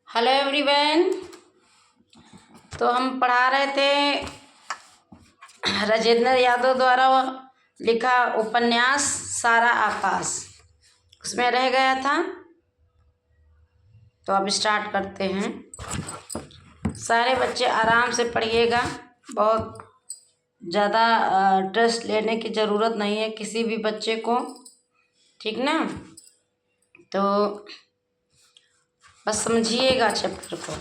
Hello everyone. तो हम पढ़ा रहे थे राजेंद्र यादव द्वारा लिखा उपन्यास सारा आकाश। उसमें रह गया था, तो अब स्टार्ट करते हैं। सारे बच्चे आराम से पढ़िएगा, बहुत ज़्यादा ट्रस्ट लेने की ज़रूरत नहीं है किसी भी बच्चे को, ठीक ना। तो बस समझिएगा चैप्टर को।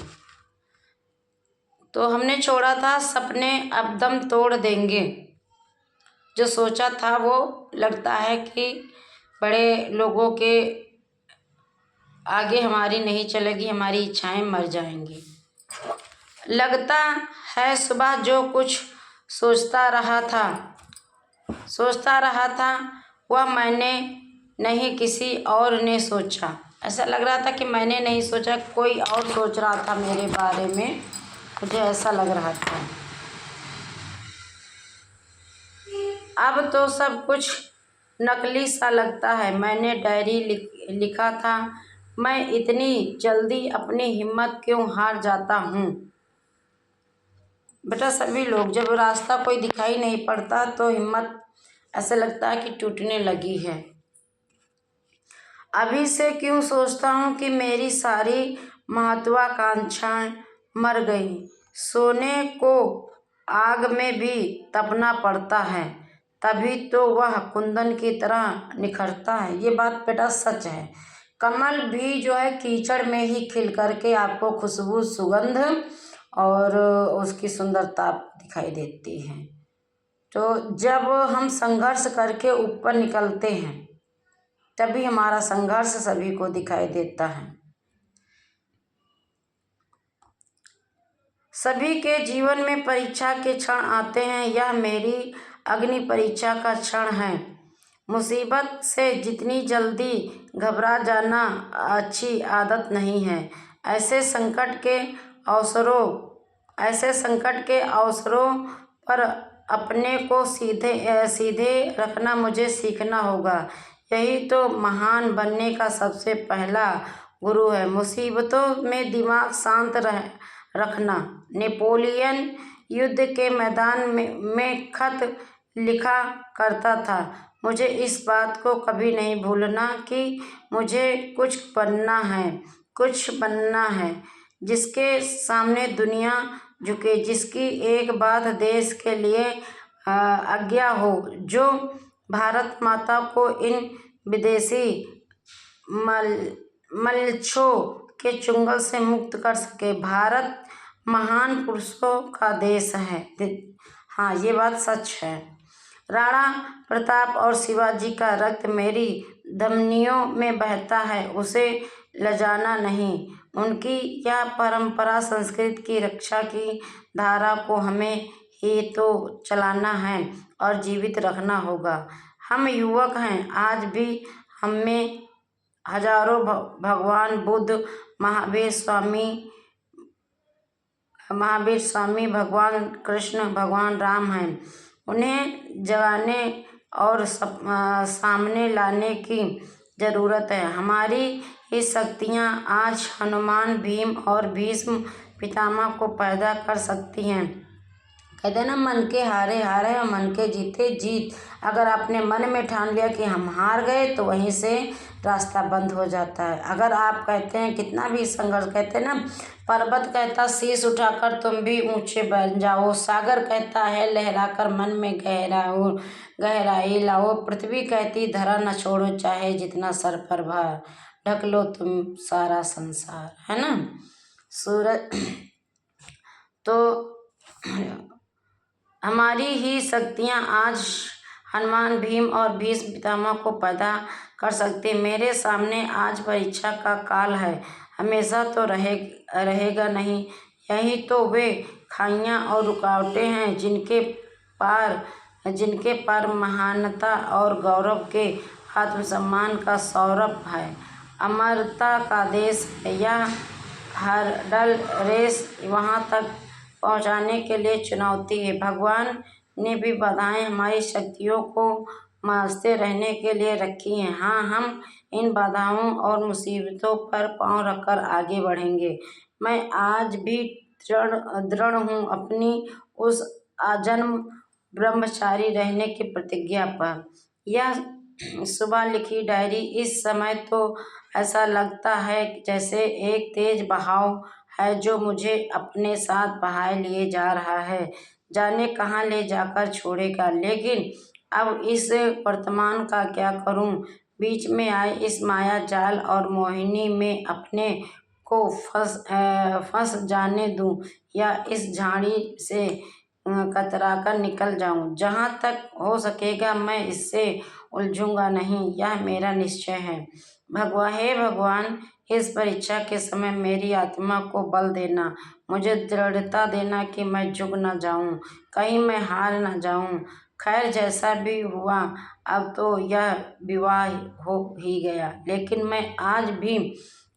तो हमने छोड़ा था सपने अब दम तोड़ देंगे। जो सोचा था वो लगता है कि बड़े लोगों के आगे हमारी नहीं चलेगी, हमारी इच्छाएं मर जाएंगी। लगता है सुबह जो कुछ सोचता रहा था वह मैंने नहीं किसी और ने सोचा। ऐसा लग रहा था कि मैंने नहीं सोचा, कोई और सोच रहा था मेरे बारे में, मुझे ऐसा लग रहा था। अब तो सब कुछ नकली सा लगता है। मैंने डायरी लिखा था, मैं इतनी जल्दी अपनी हिम्मत क्यों हार जाता हूँ। बेटा सभी लोग, जब रास्ता कोई दिखाई नहीं पड़ता तो हिम्मत ऐसे लगता है कि टूटने लगी है। अभी से क्यों सोचता हूँ कि मेरी सारी महत्वाकांक्षाएं मर गई। सोने को आग में भी तपना पड़ता है, तभी तो वह कुंदन की तरह निखरता है। ये बात बेटा सच है। कमल भी जो है कीचड़ में ही खिल करके आपको खुशबू, सुगंध और उसकी सुंदरता दिखाई देती है। तो जब हम संघर्ष करके ऊपर निकलते हैं तभी हमारा संघर्ष सभी को दिखाई देता है। सभी के जीवन में परीक्षा के क्षण आते हैं, यह मेरी अग्नि परीक्षा का क्षण है। मुसीबत से जितनी जल्दी घबरा जाना अच्छी आदत नहीं है। ऐसे संकट के अवसरों पर अपने को सीधे रखना मुझे सीखना होगा। यही तो महान बनने का सबसे पहला गुरु है। मुसीबतों में दिमाग शांत रखना। नेपोलियन युद्ध के मैदान में खत लिखा करता था, मुझे इस बात को कभी नहीं भूलना कि मुझे कुछ बनना है जिसके सामने दुनिया झुके, जिसकी एक बात देश के लिए आज्ञा हो, जो भारत माता को इन विदेशी मल्लछों के चुंगल से मुक्त कर सके। भारत महान पुरुषों का देश है। हाँ, ये बात सच है। राणा प्रताप और शिवाजी का रक्त मेरी धमनियों में बहता है, उसे लजाना नहीं। उनकी यह परंपरा, संस्कृति की रक्षा की धारा को हमें ही तो चलाना है और जीवित रखना होगा। हम युवक हैं, आज भी हमें हजारों भगवान बुद्ध, महावीर स्वामी, भगवान कृष्ण, भगवान राम हैं। उन्हें जगाने और सामने लाने की ज़रूरत है। हमारी ये शक्तियाँ आज हनुमान, भीम और भीष्म पितामह को पैदा कर सकती हैं। कहते हैं ना, मन के हारे हारे और मन के जीते जीत। अगर आपने मन में ठान लिया कि हम हार गए तो वहीं से रास्ता बंद हो जाता है। अगर आप कहते हैं कितना भी संघर्ष, कहते हैं ना, पर्वत कहता शीश उठाकर तुम भी ऊंचे बन जाओ, सागर कहता है लहराकर मन में गहराई लाओ, पृथ्वी कहती धरा न छोड़ो चाहे जितना सर पर भार, ढक लो तुम सारा संसार, है ना। सूरज तो हमारी ही शक्तियाँ आज हनुमान, भीम और भीष्म पितामह को पैदा कर सकते। मेरे सामने आज परीक्षा का काल है, हमेशा तो रहेगा नहीं। यही तो वे खाइयाँ और रुकावटें हैं जिनके पार महानता और गौरव के आत्मसम्मान का सौरभ है। अमरता का देश है यह हर्डल रेस, वहाँ तक पहुँचाने के लिए चुनौती है। भगवान ने भी बधाएं हमारी शक्तियों को मस्ते रहने के लिए रखी हैं। हाँ, हम इन बाधाओं और मुसीबतों पर पाँव रखकर आगे बढ़ेंगे। मैं आज भी दृढ़ हूँ अपनी उस आजन्म ब्रह्मचारी रहने की प्रतिज्ञा पर। यह सुबह लिखी डायरी, इस समय तो ऐसा लगता है जैसे एक तेज बहाव है जो मुझे अपने साथ बहाए लिए जा रहा है, जाने कहाँ ले जाकर छोड़ेगा। लेकिन अब इस वर्तमान का क्या करूं? बीच में आए इस माया जाल और मोहिनी में अपने को फंस जाने दूं, या इस झाड़ी से कतराकर निकल जाऊं। जहां तक हो सकेगा मैं इससे उलझूंगा नहीं, यह मेरा निश्चय है। हे भगवान, इस परीक्षा के समय मेरी आत्मा को बल देना, मुझे दृढ़ता देना कि मैं झुक न जाऊं, कहीं मैं हार न जाऊं। खैर, जैसा भी हुआ, अब तो यह विवाह हो ही गया, लेकिन मैं आज भी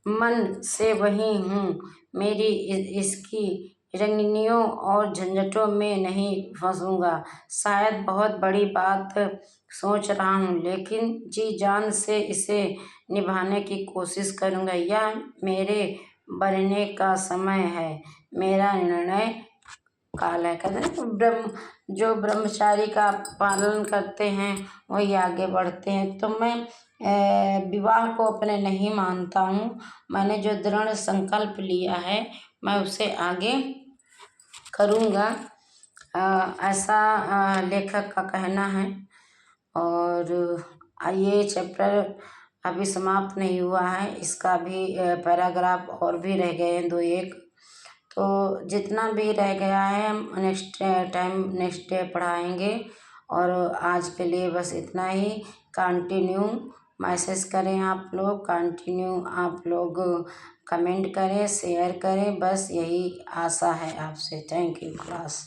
मन से वही हूँ। मेरी इसकी रंगनियों और झंझटों में नहीं फंसूंगा। शायद बहुत बड़ी बात सोच रहा हूँ, लेकिन जी जान से इसे निभाने की कोशिश करूँगा। यह मेरे बनने का समय है, मेरा निर्णय काल है। कहते हैं जो ब्रह्मचारी का पालन करते हैं वही आगे बढ़ते हैं। तो मैं विवाह को अपने नहीं मानता हूँ। मैंने जो दृढ़ संकल्प लिया है मैं उसे आगे करूँगा, ऐसा लेखक का कहना है। और ये चैप्टर अभी समाप्त नहीं हुआ है, इसका भी पैराग्राफ और भी रह गए हैं 2-1। तो जितना भी रह गया है हम नेक्स्ट डे पढ़ाएंगे। और आज के लिए बस इतना ही। कंटिन्यू मैसेज करें आप लोग, कंटिन्यू आप लोग कमेंट करें, शेयर करें, बस यही आशा है आपसे। Thank you class.